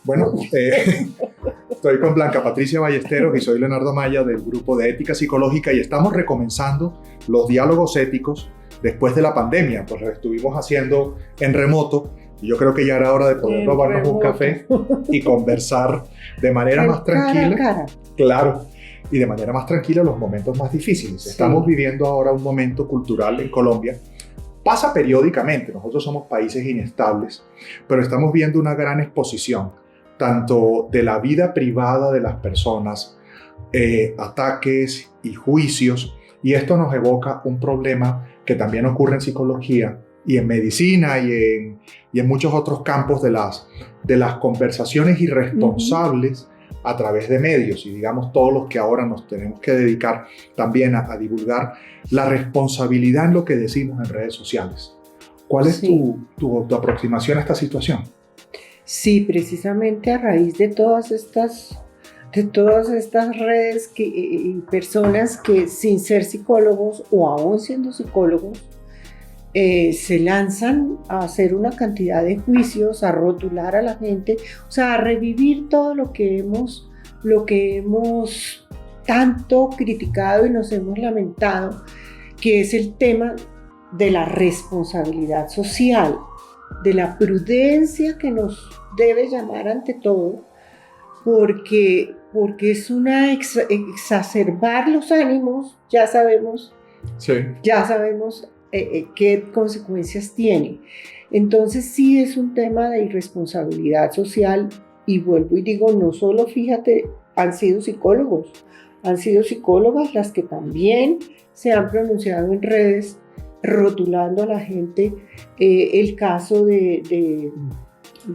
Bueno, estoy con Blanca Patricia Ballesteros y soy Leonardo Maya del grupo de Ética Psicológica y estamos recomenzando los diálogos éticos después de la pandemia, pues lo estuvimos haciendo en remoto y yo creo que ya era hora de poder tomarnos un café y conversar de manera más tranquila. Cara. Claro, y de manera más tranquila los momentos más difíciles. Sí. Estamos viviendo ahora un momento cultural en Colombia. Pasa periódicamente, nosotros somos países inestables, pero estamos viendo una gran exposición, tanto de la vida privada de las personas, ataques y juicios, y esto nos evoca un problema que también ocurre en psicología y en medicina y en muchos otros campos de las conversaciones irresponsables a través de medios, y digamos todos los que ahora nos tenemos que dedicar también a divulgar la responsabilidad en lo que decimos en redes sociales. ¿Cuál es tu aproximación a esta situación? Sí, precisamente a raíz de todas estas redes y personas que sin ser psicólogos o aún siendo psicólogos se lanzan a hacer una cantidad de juicios, a rotular a la gente, o sea, a revivir todo lo que hemos tanto criticado y nos hemos lamentado, que es el tema de la responsabilidad social, de la prudencia que nos debe llamar ante todo, porque es una exacerbar los ánimos, ya sabemos qué consecuencias tiene. Entonces sí es un tema de irresponsabilidad social, y vuelvo y digo, no solo, fíjate, han sido psicólogas las que también se han pronunciado en redes rotulando a la gente. El caso de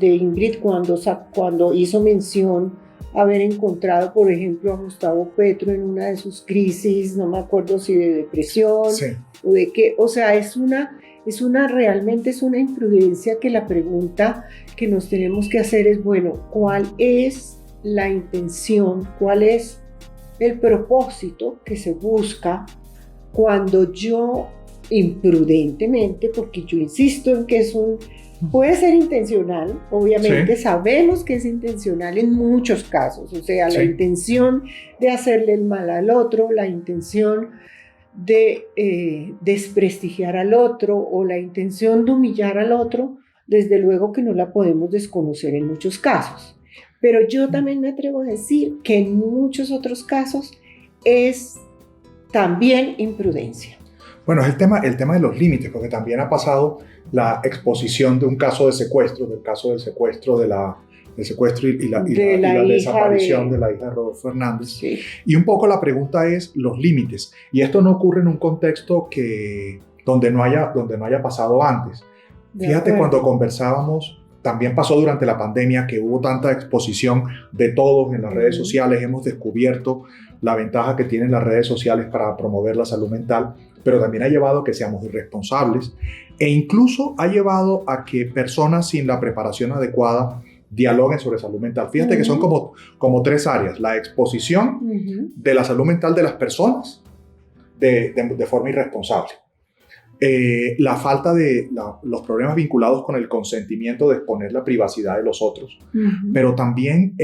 Ingrid cuando hizo mención haber encontrado, por ejemplo, a Gustavo Petro en una de sus crisis, no me acuerdo si de depresión o de qué, o sea, realmente es una imprudencia, que la pregunta que nos tenemos que hacer es, bueno, ¿cuál es la intención? ¿Cuál es el propósito que se busca cuando yo imprudentemente, porque yo insisto en que puede ser intencional, obviamente sabemos que es intencional en muchos casos, o sea, la intención de hacerle el mal al otro, la intención de desprestigiar al otro o la intención de humillar al otro, desde luego que no la podemos desconocer en muchos casos. Pero yo también me atrevo a decir que en muchos otros casos es también imprudencia. Bueno, es el tema de los límites, porque también ha pasado la exposición de un caso de secuestro, del secuestro y la desaparición de la hija de Rodolfo Hernández. Sí. Y un poco la pregunta es los límites. Y esto no ocurre en un contexto donde no haya pasado antes. Fíjate, cuando conversábamos, también pasó durante la pandemia, que hubo tanta exposición de todos en las redes sociales. Hemos descubierto la ventaja que tienen las redes sociales para promover la salud mental, pero también ha llevado a que seamos irresponsables e incluso ha llevado a que personas sin la preparación adecuada dialoguen sobre salud mental. Fíjate que son como tres áreas: la exposición de la salud mental de las personas de forma irresponsable, la falta de los problemas vinculados con el consentimiento de exponer la privacidad de los otros, pero también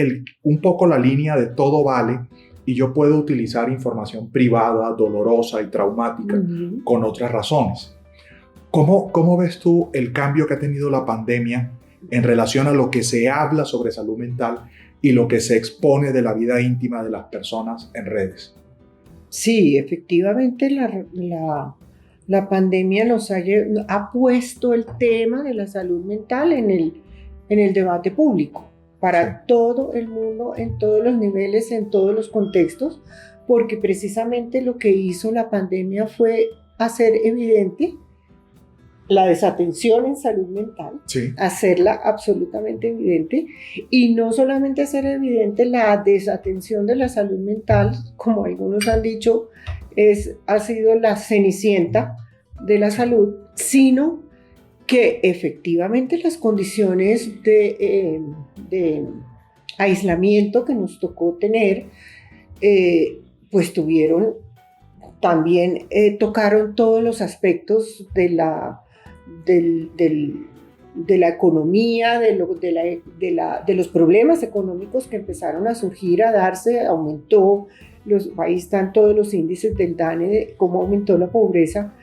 un poco la línea de todo vale y yo puedo utilizar información privada, dolorosa y traumática con otras razones. ¿Cómo ves tú el cambio que ha tenido la pandemia en relación a lo que se habla sobre salud mental y lo que se expone de la vida íntima de las personas en redes? Sí, efectivamente la pandemia nos ha puesto el tema de la salud mental en el debate público para todo el mundo, en todos los niveles, en todos los contextos, porque precisamente lo que hizo la pandemia fue hacer evidente la desatención en salud mental, hacerla absolutamente evidente, y no solamente hacer evidente la desatención de la salud mental, como algunos han dicho, ha sido la cenicienta de la salud, sino que efectivamente las condiciones de aislamiento que nos tocó tener, pues también tocaron todos los aspectos la economía, de los problemas económicos que empezaron a surgir, a darse, aumentó, ahí están todos los índices del DANE, de cómo aumentó la pobreza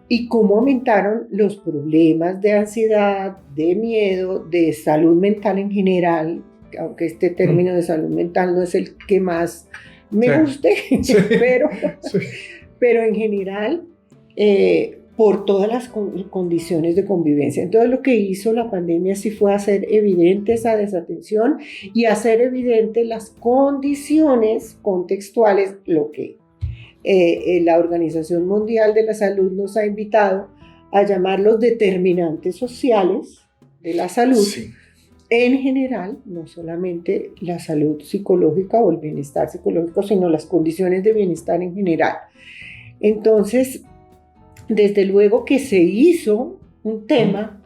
y cómo aumentaron los problemas de ansiedad, de miedo, de salud mental en general, aunque este término de salud mental no es el que más me guste, sí. pero en general, por todas las condiciones de convivencia. Entonces lo que hizo la pandemia sí fue hacer evidente esa desatención y hacer evidente las condiciones contextuales, lo que la Organización Mundial de la Salud nos ha invitado a llamar los determinantes sociales de la salud, sí. En general, no solamente la salud psicológica o el bienestar psicológico, sino las condiciones de bienestar en general. Entonces, desde luego que se hizo un tema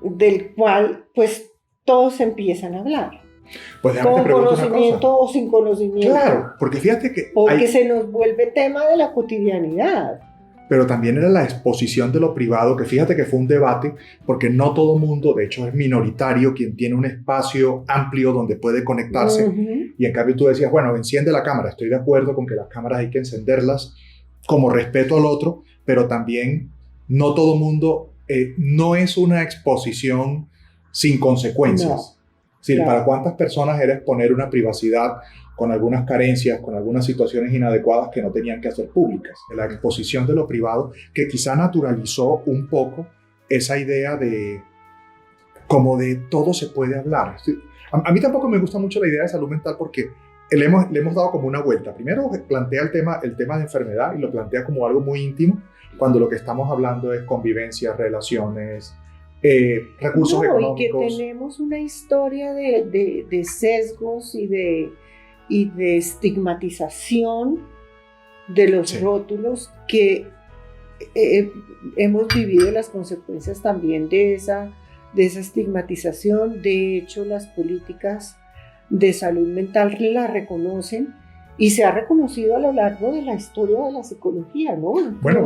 del cual pues todos empiezan a hablar. Pues con conocimiento o sin conocimiento. Claro, porque fíjate que... Porque se nos vuelve tema de la cotidianidad. Pero también era la exposición de lo privado, que fíjate que fue un debate, porque no todo mundo, de hecho es minoritario, quien tiene un espacio amplio donde puede conectarse. Uh-huh. Y en cambio tú decías, bueno, enciende la cámara. Estoy de acuerdo con que las cámaras hay que encenderlas como respeto al otro, pero también no todo mundo, no es una exposición sin consecuencias. No. Es decir, claro. ¿Para cuántas personas era exponer una privacidad con algunas carencias, con algunas situaciones inadecuadas que no tenían que hacer públicas? La exposición de lo privado, que quizá naturalizó un poco esa idea de como de todo se puede hablar. A mí tampoco me gusta mucho la idea de salud mental porque le hemos dado como una vuelta. Primero plantea el tema de enfermedad y lo plantea como algo muy íntimo, cuando lo que estamos hablando es convivencia, relaciones, recursos económicos. Y que tenemos una historia de sesgos y de estigmatización de los rótulos que hemos vivido las consecuencias también de esa estigmatización. De hecho, las políticas de salud mental la reconocen y se ha reconocido a lo largo de la historia de la psicología, ¿no? Bueno,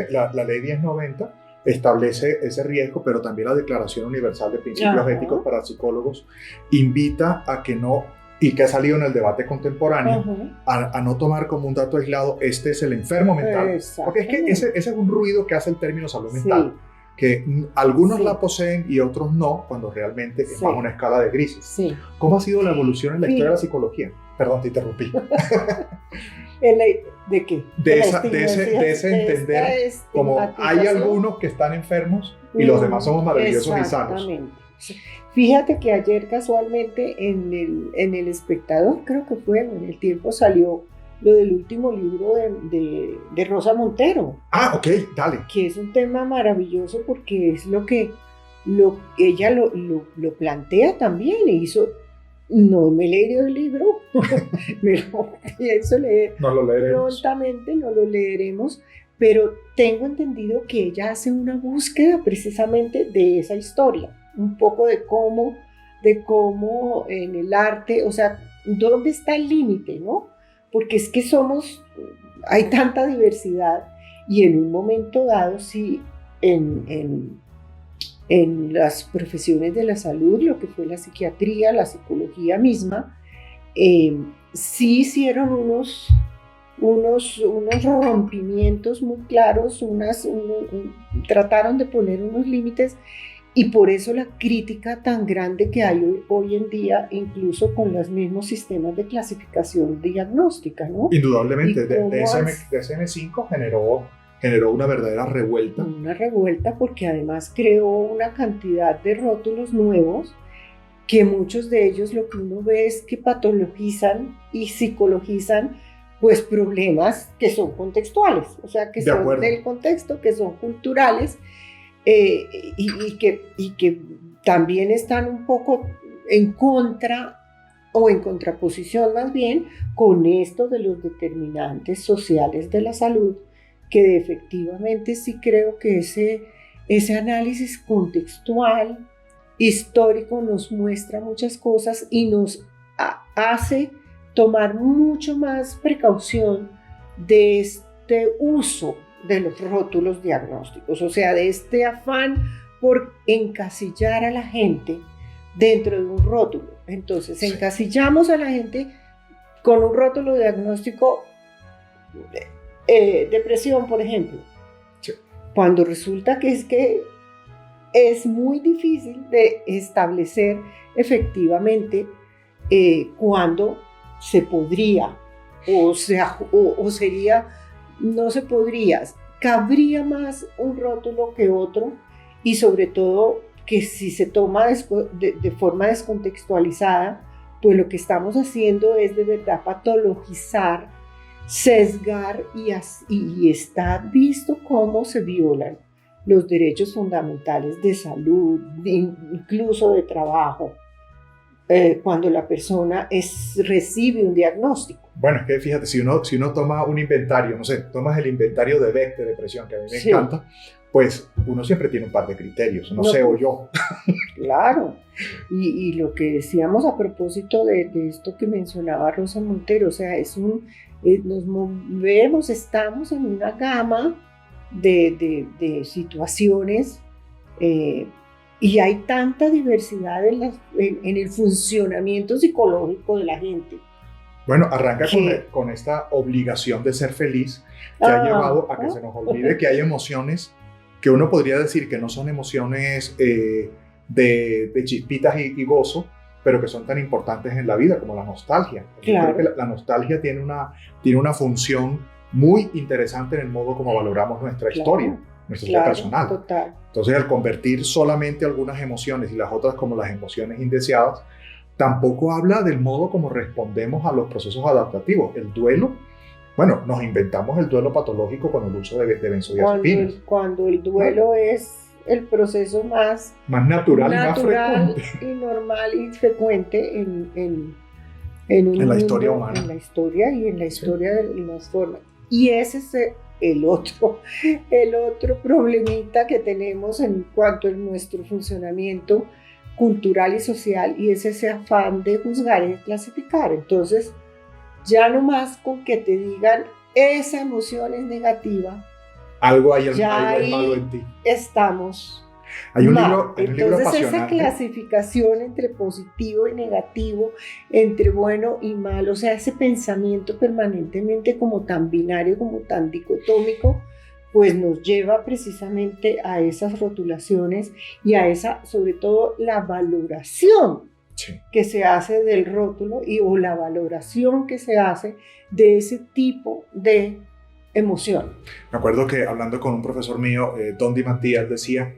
la ley 1090 establece ese riesgo, pero también la Declaración Universal de Principios Éticos para Psicólogos invita a que no, y que ha salido en el debate contemporáneo, a no tomar como un dato aislado, este es el enfermo mental. Porque es que ese es un ruido que hace el término salud mental. Sí. Que algunos la poseen y otros no, cuando realmente es más una escala de grises. Sí. ¿Cómo ha sido la evolución en la historia de la psicología? Perdón, te interrumpí. ¿De qué? De ese entender como hay algunos que están enfermos y los demás somos maravillosos y sanos. Fíjate que ayer casualmente en el Espectador, creo que fue, en El Tiempo, salió lo del último libro de Rosa Montero. Ah, ok, dale. Que es un tema maravilloso porque es lo que ella lo plantea también e hizo. No me he leído el libro, me lo pienso leer. No lo leeremos. Prontamente no lo leeremos, pero tengo entendido que ella hace una búsqueda precisamente de esa historia, un poco de cómo en el arte, o sea, ¿dónde está el límite, no? Porque es que hay tanta diversidad y en un momento dado, sí, en las profesiones de la salud, lo que fue la psiquiatría, la psicología misma, sí hicieron unos rompimientos muy claros, trataron de poner unos límites, y por eso la crítica tan grande que hay hoy en día, incluso con los mismos sistemas de clasificación diagnóstica, ¿no? Indudablemente, DSM-5 generó una verdadera revuelta. Una revuelta porque además creó una cantidad de rótulos nuevos que muchos de ellos lo que uno ve es que patologizan y psicologizan pues problemas que son contextuales, o sea, que son del contexto, que son culturales, y que también están un poco en contra o en contraposición más bien con esto de los determinantes sociales de la salud, que efectivamente sí creo que ese análisis contextual, histórico, nos muestra muchas cosas y nos hace tomar mucho más precaución de este uso de los rótulos diagnósticos, o sea, de este afán por encasillar a la gente dentro de un rótulo. Entonces, Sí. encasillamos a la gente con un rótulo diagnóstico, depresión, por ejemplo. Sí. Cuando resulta que es muy difícil de establecer efectivamente cuándo se podría o sería, no se podría, cabría más un rótulo que otro, y sobre todo que si se toma de forma descontextualizada, pues lo que estamos haciendo es de verdad patologizar, sesgar, y está visto cómo se violan los derechos fundamentales de salud, incluso de trabajo, cuando la persona recibe un diagnóstico. Bueno, es que fíjate, si uno toma un inventario, no sé, tomas el inventario de Beck de depresión, que a mí me encanta, pues uno siempre tiene un par de criterios, no sé, o yo. Claro, y lo que decíamos a propósito de esto que mencionaba Rosa Montero, o sea, nos movemos, estamos en una gama de situaciones, y hay tanta diversidad en el funcionamiento psicológico de la gente. Bueno, arranca con esta obligación de ser feliz que ha llevado a que se nos olvide que hay emociones que uno podría decir que no son emociones de chispitas y gozo, pero que son tan importantes en la vida como la nostalgia. Claro. Yo creo que la nostalgia tiene una función muy interesante en el modo como valoramos nuestra historia, nuestra historia personal. Total. Entonces, al convertir solamente algunas emociones y las otras como las emociones indeseadas, tampoco habla del modo como respondemos a los procesos adaptativos. El duelo, bueno, nos inventamos el duelo patológico con el uso de benzodiazepinas. Cuando el duelo es el proceso más natural y más frecuente. Y normal y frecuente en la historia humana. En la historia y en la historia de las formas. Y ese es el otro problemita que tenemos en cuanto a nuestro funcionamiento cultural y social, y es ese afán de juzgar y de clasificar. Entonces, ya no más con que te digan esa emoción es negativa, algo hay malo en ti. Estamos hay un mal. libro Entonces, apasionante. esa clasificación entre positivo y negativo, entre bueno y malo, o sea, ese pensamiento permanentemente como tan binario, como tan dicotómico, pues nos lleva precisamente a esas rotulaciones y a esa, sobre todo, la valoración que se hace del rótulo o la valoración que se hace de ese tipo de emoción. Me acuerdo que hablando con un profesor mío, Don Di Mattia, decía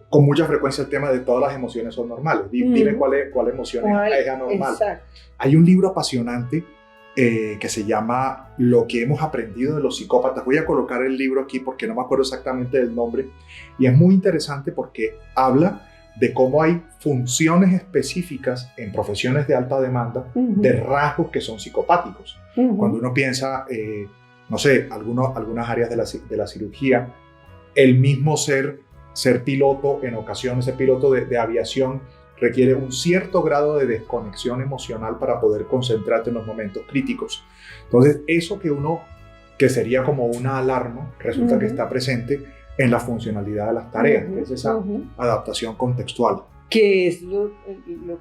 con mucha frecuencia el tema de todas las emociones son normales. Dime cuál emoción es anormal. Exacto. Hay un libro apasionante que se llama Lo que hemos aprendido de los psicópatas. Voy a colocar el libro aquí porque no me acuerdo exactamente del nombre, y es muy interesante porque habla de cómo hay funciones específicas en profesiones de alta demanda de rasgos que son psicopáticos. Cuando uno piensa, no sé, algunas áreas de la cirugía, el mismo ser piloto, en ocasiones ser piloto de aviación, requiere un cierto grado de desconexión emocional para poder concentrarte en los momentos críticos. Entonces, eso que sería como una alarma, resulta que está presente en la funcionalidad de las tareas, que es esa adaptación contextual. Que es lo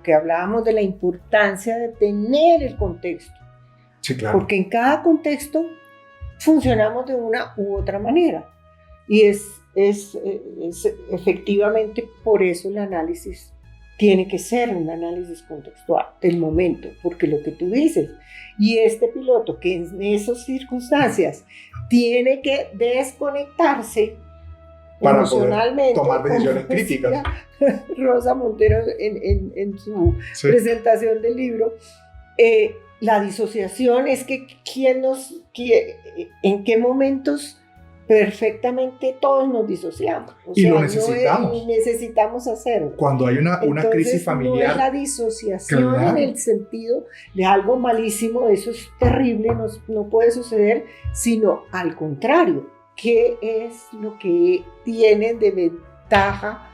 que hablábamos de la importancia de tener el contexto. Sí, claro. Porque en cada contexto funcionamos de una u otra manera. Y es efectivamente por eso el análisis tiene que ser un análisis contextual del momento, porque lo que tú dices, y este piloto que en esas circunstancias tiene que desconectarse para emocionalmente, poder tomar decisiones críticas. Rosa Montero en su presentación del libro, la disociación es que en qué momentos perfectamente todos nos disociamos. Y lo necesitamos. Y necesitamos hacerlo. Cuando hay una crisis familiar. No es la disociación en el sentido de algo malísimo, eso es terrible, no puede suceder, sino al contrario, ¿qué es lo que tienen de ventaja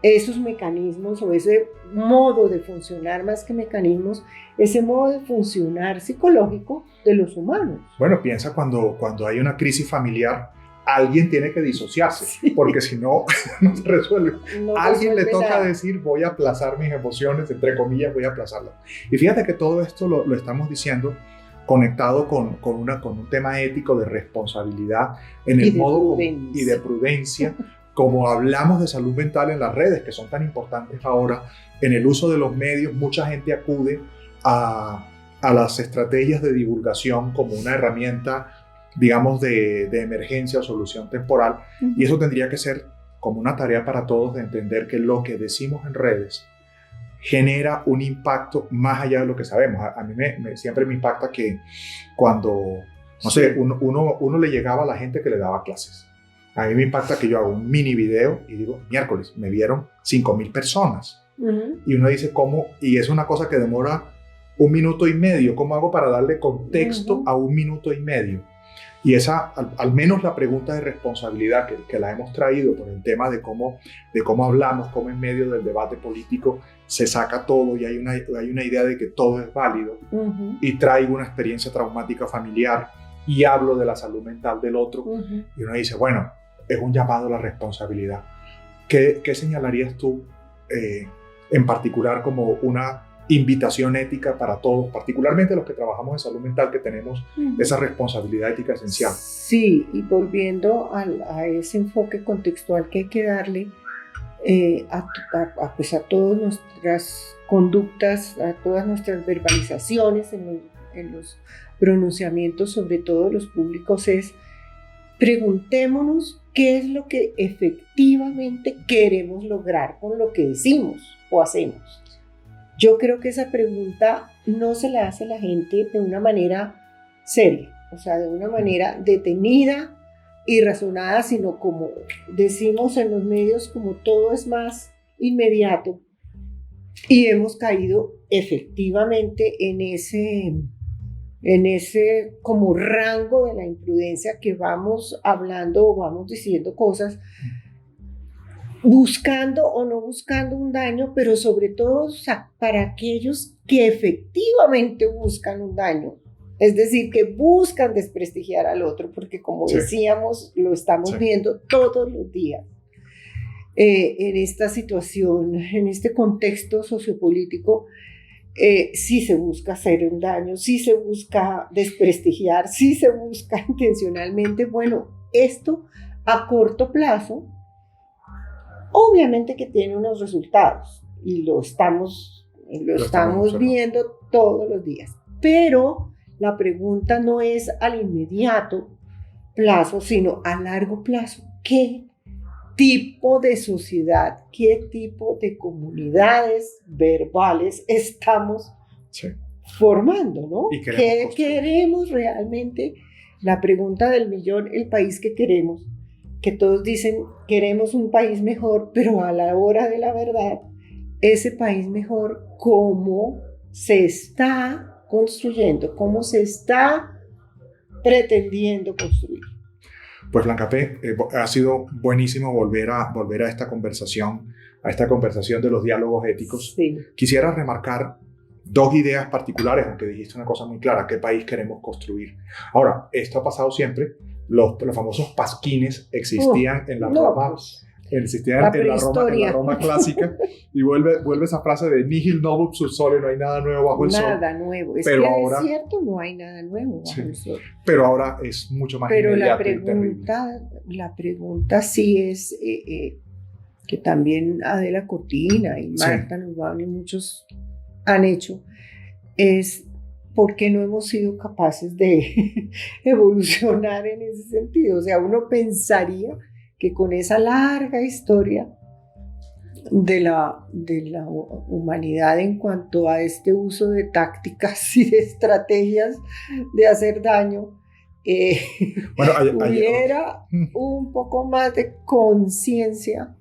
esos mecanismos o ese modo de funcionar, más que mecanismos, ese modo de funcionar psicológico de los humanos? Bueno, piensa cuando hay una crisis familiar, alguien tiene que disociarse, sí, porque si no, no se resuelve. No alguien le toca nada. Decir, voy a aplazar mis emociones, entre comillas, voy a aplazarlas. Y fíjate que todo esto lo estamos diciendo conectado con un tema ético de responsabilidad en el modo y de prudencia, como hablamos de salud mental en las redes, que son tan importantes ahora, en el uso de los medios, mucha gente acude a las estrategias de divulgación como una herramienta, digamos, de emergencia o solución temporal, y eso tendría que ser como una tarea para todos de entender que lo que decimos en redes genera un impacto más allá de lo que sabemos. A mí siempre me impacta que cuando, no sé, uno le llegaba a la gente que le daba clases. A mí me impacta que yo hago un mini video y digo, miércoles, me vieron 5,000 personas. Y uno dice, ¿cómo? Y es una cosa que demora 1 minuto y medio. ¿Cómo hago para darle contexto a 1 minuto y medio? Y esa, al menos la pregunta de responsabilidad que la hemos traído por el tema de cómo hablamos, cómo en medio del debate político se saca todo y hay una idea de que todo es válido, y traigo una experiencia traumática familiar y hablo de la salud mental del otro, y uno dice, bueno, es un llamado a la responsabilidad. ¿Qué señalarías tú en particular como una invitación ética para todos, particularmente los que trabajamos en salud mental, que tenemos esa responsabilidad ética esencial? Sí, y volviendo a ese enfoque contextual que hay que darle pues a todas nuestras conductas, a todas nuestras verbalizaciones en los pronunciamientos, sobre todo los públicos, es preguntémonos qué es lo que efectivamente queremos lograr con lo que decimos o hacemos. Yo creo que esa pregunta no se la hace la gente de una manera seria, o sea, de una manera detenida y razonada, sino como decimos en los medios, como todo es más inmediato, y hemos caído efectivamente en ese como rango de la imprudencia, que vamos hablando o vamos diciendo cosas buscando o no buscando un daño, pero sobre todo, o sea, para aquellos que efectivamente buscan un daño, es decir, que buscan desprestigiar al otro, porque como decíamos, lo estamos viendo todos los días en esta situación, en este contexto sociopolítico. Sí se busca hacer un daño, sí se busca desprestigiar, sí se busca intencionalmente. Bueno, esto a corto plazo obviamente que tiene unos resultados y lo estamos viendo todos los días, pero la pregunta no es al inmediato plazo, sino a largo plazo. ¿Qué tipo de sociedad, qué tipo de comunidades verbales estamos formando, ¿no? ¿Qué queremos realmente? La pregunta del millón, el país que queremos, que todos dicen queremos un país mejor, pero a la hora de la verdad, ese país mejor, ¿cómo se está construyendo? ¿Cómo se está pretendiendo construir? Pues Blanca P., ha sido buenísimo volver a esta conversación de los diálogos éticos. Sí. Quisiera remarcar 2 ideas particulares, aunque dijiste una cosa muy clara: ¿qué país queremos construir? Ahora, esto ha pasado siempre. Los famosos pasquines existían en la Roma, existían en la Roma clásica, y vuelve esa frase de nihil novum sub sole, no hay nada nuevo bajo el sol. Nada nuevo, pero que ahora, es cierto, no hay nada nuevo bajo el sol. Pero ahora es mucho más inmediato y terrible. La pregunta sí es, que también Adela Cortina y Marta Nurbano y muchos han hecho, es ¿por qué no hemos sido capaces de evolucionar en ese sentido? O sea, uno pensaría que con esa larga historia de la humanidad en cuanto a este uso de tácticas y de estrategias de hacer daño, hubiera un poco más de conciencia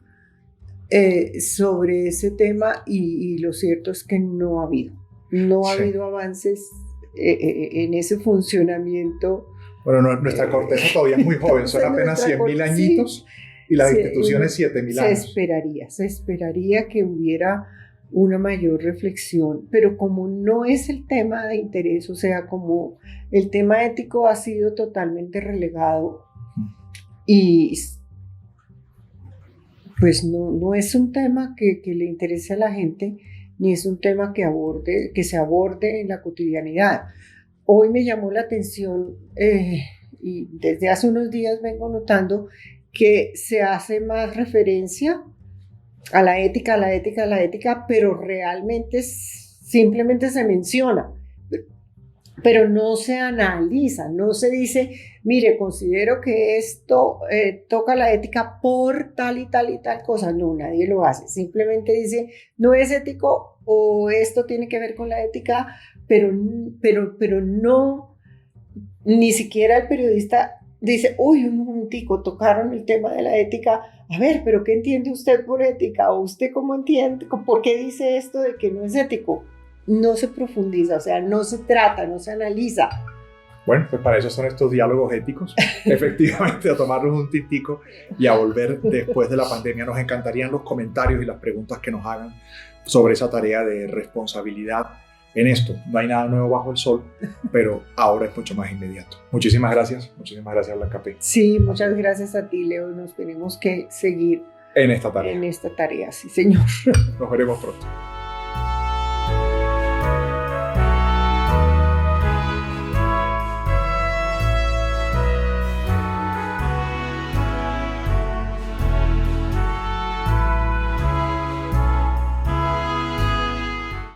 sobre ese tema, y lo cierto es que no ha habido avances en ese funcionamiento. Bueno, nuestra corteza todavía es muy joven, son apenas 100.000 añitos, y las instituciones 7.000 años. Se esperaría que hubiera una mayor reflexión, pero como no es el tema de interés, o sea, como el tema ético ha sido totalmente relegado, Y pues no es un tema que le interese a la gente, ni es un tema que se aborde en la cotidianidad. Hoy me llamó la atención, y desde hace unos días vengo notando que se hace más referencia a la ética, pero realmente simplemente se menciona, pero no se analiza, no se dice, mire, considero que esto toca la ética por tal y tal y tal cosa. No, nadie lo hace, simplemente dice, no es ético o esto tiene que ver con la ética, pero no, ni siquiera el periodista dice, uy, un momentico, tocaron el tema de la ética, a ver, pero ¿qué entiende usted por ética? ¿O usted cómo entiende? ¿Por qué dice esto de que no es ético? No se profundiza, o sea, no se trata, no se analiza. Bueno, pues para eso son estos diálogos éticos, efectivamente, a tomarnos un tintico y a volver después de la pandemia. Nos encantarían los comentarios y las preguntas que nos hagan sobre esa tarea de responsabilidad en esto. No hay nada nuevo bajo el sol, pero ahora es mucho más inmediato. Muchísimas gracias, Blanca P. Sí, muchas gracias a ti, Leo. Nos tenemos que seguir en esta tarea, sí, señor. Nos veremos pronto.